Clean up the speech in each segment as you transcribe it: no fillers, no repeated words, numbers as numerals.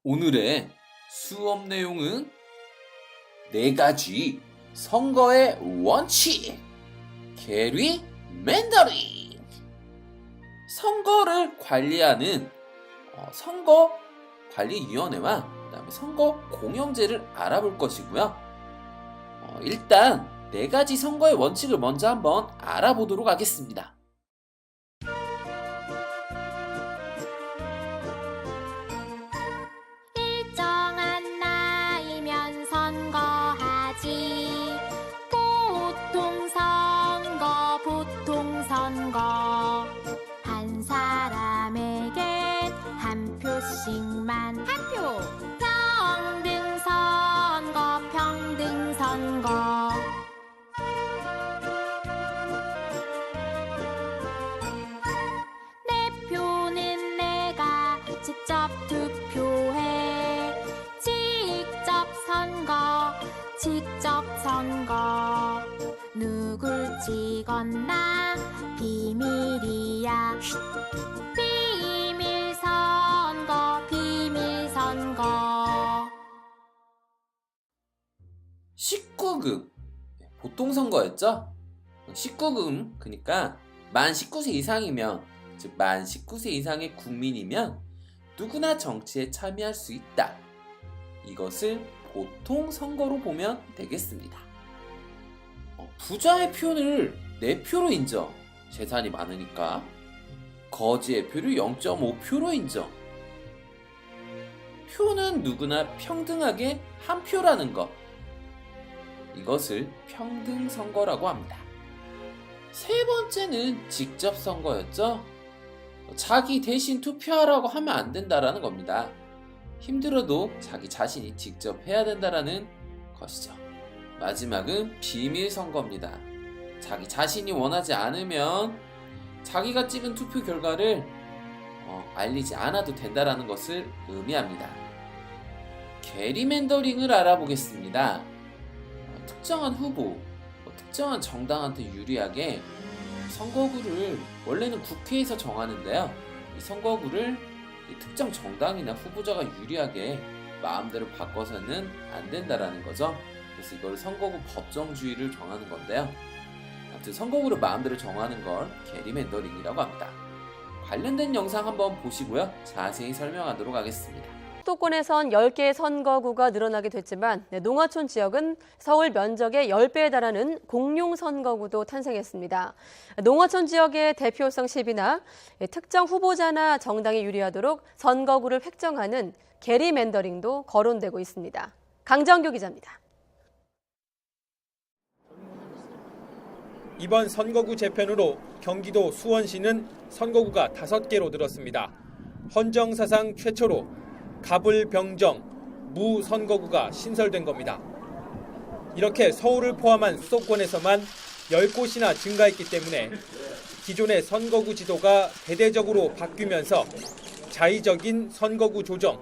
오늘의 수업 내용은 4가지 선거의 원칙, 게리 맨더링. 선거를 관리하는 선거관리위원회와 그다음에 선거공영제를 알아볼 것이고요. 일단 4가지 선거의 원칙을 먼저 한번 알아보도록 하겠습니다. 일정한 나이면 선거하지. 보통선거 한 사람에겐 한 표씩만. 한 표. 평등선거 내 표는 내가 직접 투표해. 직접 선거 누굴 찍었나 비밀이야. 비밀선거 19금 보통선거였죠? 19금 그러니까 만 19세 이상이면, 즉 만 19세 이상의 국민이면 누구나 정치에 참여할 수 있다. 이것을 보통선거로 보면 되겠습니다. 부자의 표를 4표로 인정, 재산이 많으니까. 거지의 표를 0.5표로 인정. 표는 누구나 평등하게 한 표라는 것, 이것을 평등선거라고 합니다. 세 번째는 직접선거였죠. 자기 대신 투표하라고 하면 안 된다라는 겁니다. 힘들어도 자기 자신이 직접 해야 된다라는 것이죠. 마지막은 비밀선거입니다. 자기 자신이 원하지 않으면 자기가 찍은 투표 결과를 알리지 않아도 된다라는 것을 의미합니다. 게리맨더링을 알아보겠습니다. 특정한 후보, 특정한 정당한테 유리하게 선거구를 원래는 국회에서 정하는데요. 이 선거구를 특정 정당이나 후보자가 유리하게 마음대로 바꿔서는 안 된다라는 거죠. 그래서 이걸 선거구 법정주의를 정하는 건데요. 아무튼 선거구를 마음대로 정하는 걸 게리맨더링이라고 합니다. 관련된 영상 한번 보시고요. 자세히 설명하도록 하겠습니다. 수도권에선 10개의 선거구가 늘어나게 됐지만 농어촌 지역은 서울 면적의 10배에 달하는 공용 선거구도 탄생했습니다. 농어촌 지역의 대표성 시비나 특정 후보자나 정당이 유리하도록 선거구를 획정하는 게리맨더링도 거론되고 있습니다. 강정규 기자입니다. 이번 선거구 재편으로 경기도 수원시는 선거구가 5개로 늘었습니다. 헌정사상 최초로 갑을병정 무선거구가 신설된 겁니다. 이렇게 서울을 포함한 수도권에서만 10곳이나 증가했기 때문에 기존의 선거구 지도가 대대적으로 바뀌면서 자의적인 선거구 조정,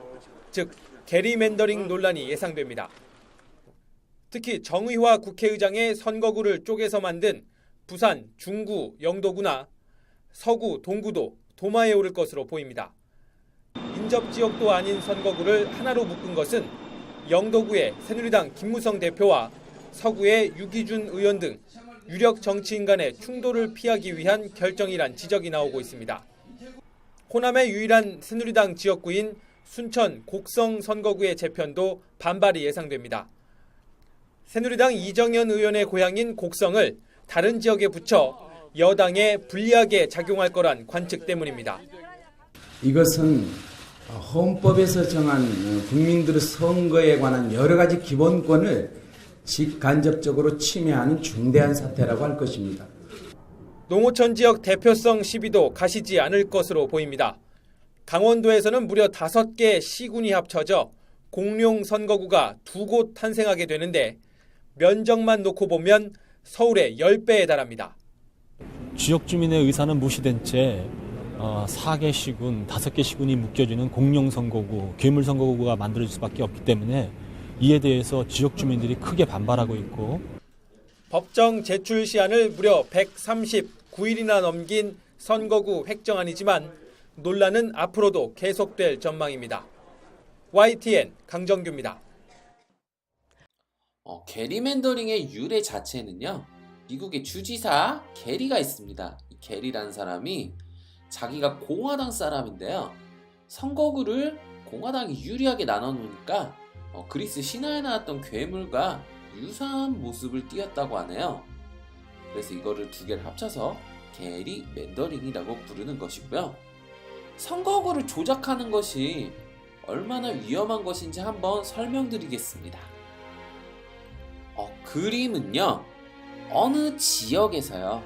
즉 게리맨더링 논란이 예상됩니다. 특히 정의화 국회의장의 선거구를 쪼개서 만든 부산 중구 영도구나 서구 동구도 도마에 오를 것으로 보입니다. 인접지역도 아닌 선거구를 하나로 묶은 것은 영도구의 새누리당 김무성 대표와 서구의 유기준 의원 등 유력 정치인 간의 충돌을 피하기 위한 결정이란 지적이 나오고 있습니다. 호남의 유일한 새누리당 지역구인 순천 곡성 선거구의 재편도 반발이 예상됩니다. 새누리당 이정현 의원의 고향인 곡성을 다른 지역에 붙여 여당에 불리하게 작용할 거란 관측 때문입니다. 이것은 헌법에서 정한 국민들의 선거에 관한 여러 가지 기본권을 직간접적으로 침해하는 중대한 사태라고 할 것입니다. 농어촌 지역 대표성 시비도 가시지 않을 것으로 보입니다. 강원도에서는 무려 5개 시군이 합쳐져 공룡 선거구가 2곳 탄생하게 되는데 면적만 놓고 보면 서울의 10배에 달합니다. 지역 주민의 의사는 무시된 채 4개 시군, 5개 시군이 묶여지는 공룡 선거구, 괴물 선거구가 만들어질 수밖에 없기 때문에 이에 대해서 지역 주민들이 크게 반발하고 있고, 법정 제출 시한을 무려 139일이나 넘긴 선거구 획정안이지만 논란은 앞으로도 계속될 전망입니다. YTN 강정규입니다. 게리맨더링의 유래 자체는요, 미국의 주지사 게리가 있습니다. 이 게리라는 사람이 자기가 공화당 사람인데요, 선거구를 공화당이 유리하게 나눠놓으니까 그리스 신화에 나왔던 괴물과 유사한 모습을 띄었다고 하네요. 그래서 이거를 두 개를 합쳐서 게리맨더링이라고 부르는 것이고요. 선거구를 조작하는 것이 얼마나 위험한 것인지 한번 설명드리겠습니다. 그림은요, 어느 지역에서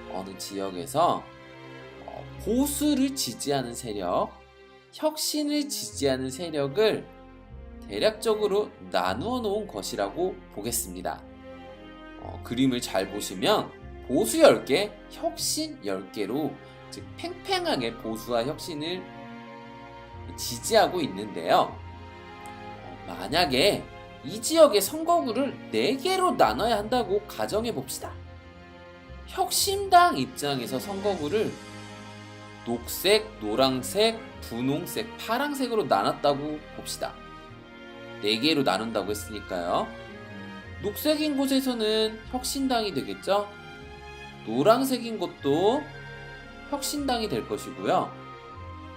보수를 지지하는 세력, 혁신을 지지하는 세력을 대략적으로 나누어 놓은 것이라고 보겠습니다. 그림을 잘 보시면 보수 10개, 혁신 10개로 즉 팽팽하게 보수와 혁신을 지지하고 있는데요. 만약에 이 지역의 선거구를 4개로 나눠야 한다고 가정해 봅시다. 혁신당 입장에서 선거구를 녹색, 노란색, 분홍색, 파란색으로 나눴다고 봅시다. 4개로 나눈다고 했으니까요. 녹색인 곳에서는 혁신당이 되겠죠. 노란색인 곳도 혁신당이 될 것이고요.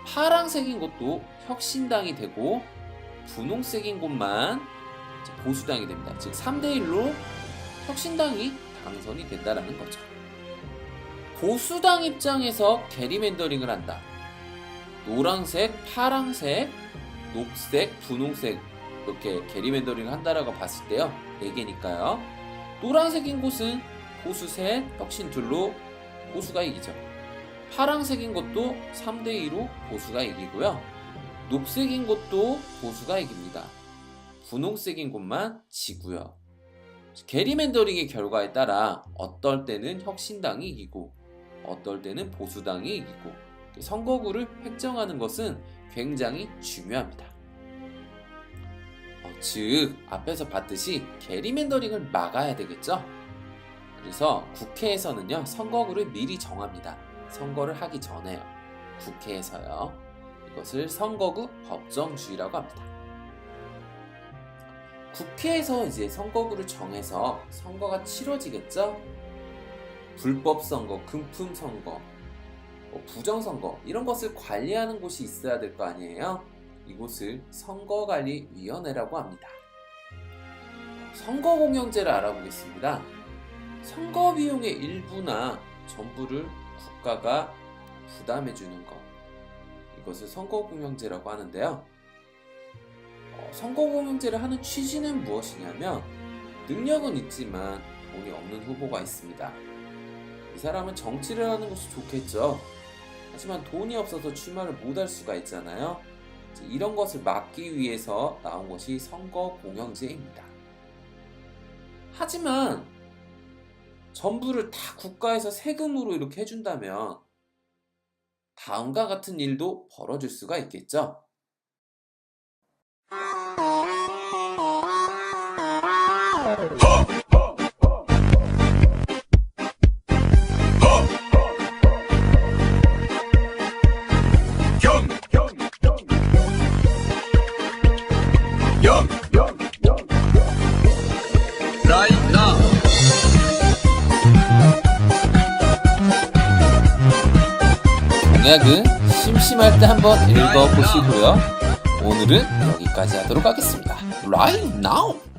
파란색인 곳도 혁신당이 되고 분홍색인 곳만 보수당이 됩니다. 즉 3대1로 혁신당이 당선이 된다는 거죠. 보수당 입장에서 게리맨더링을 한다. 노란색, 파란색, 녹색, 분홍색 이렇게 게리맨더링을 한다라고 봤을 때요, 4개니까요. 노란색인 곳은 보수 셋, 혁신 둘로 보수가 이기죠. 파란색인 것도 3대2로 보수가 이기고요. 녹색인 곳도 보수가 이깁니다. 분홍색인 곳만 지고요. 게리맨더링의 결과에 따라 어떨 때는 혁신당이 이기고 어떨 때는 보수당이 이기고 선거구를 획정하는 것은 굉장히 중요합니다. 즉 앞에서 봤듯이 게리맨더링을 막아야 되겠죠. 그래서 국회에서는요, 선거구를 미리 정합니다. 선거를 하기 전에요. 국회에서요. 이것을 선거구 법정주의라고 합니다. 국회에서 이제 선거구를 정해서 선거가 치러지겠죠? 불법 선거, 금품 선거, 부정 선거 이런 것을 관리하는 곳이 있어야 될 거 아니에요? 이곳을 선거관리위원회라고 합니다. 선거공영제를 알아보겠습니다. 선거 비용의 일부나 전부를 국가가 부담해주는 것, 이것을 선거공영제라고 하는데요. 선거공영제를 하는 취지는 무엇이냐면, 능력은 있지만 돈이 없는 후보가 있습니다. 이 사람은 정치를 하는 것이 좋겠죠. 하지만 돈이 없어서 출마를 못할 수가 있잖아요. 이런 것을 막기 위해서 나온 것이 선거공영제입니다. 하지만 전부를 다 국가에서 세금으로 이렇게 해준다면 다음과 같은 일도 벌어질 수가 있겠죠. 공약은 심심할 때 한번 읽어보시고요. 오늘은 여기까지 하도록 하겠습니다. Right now!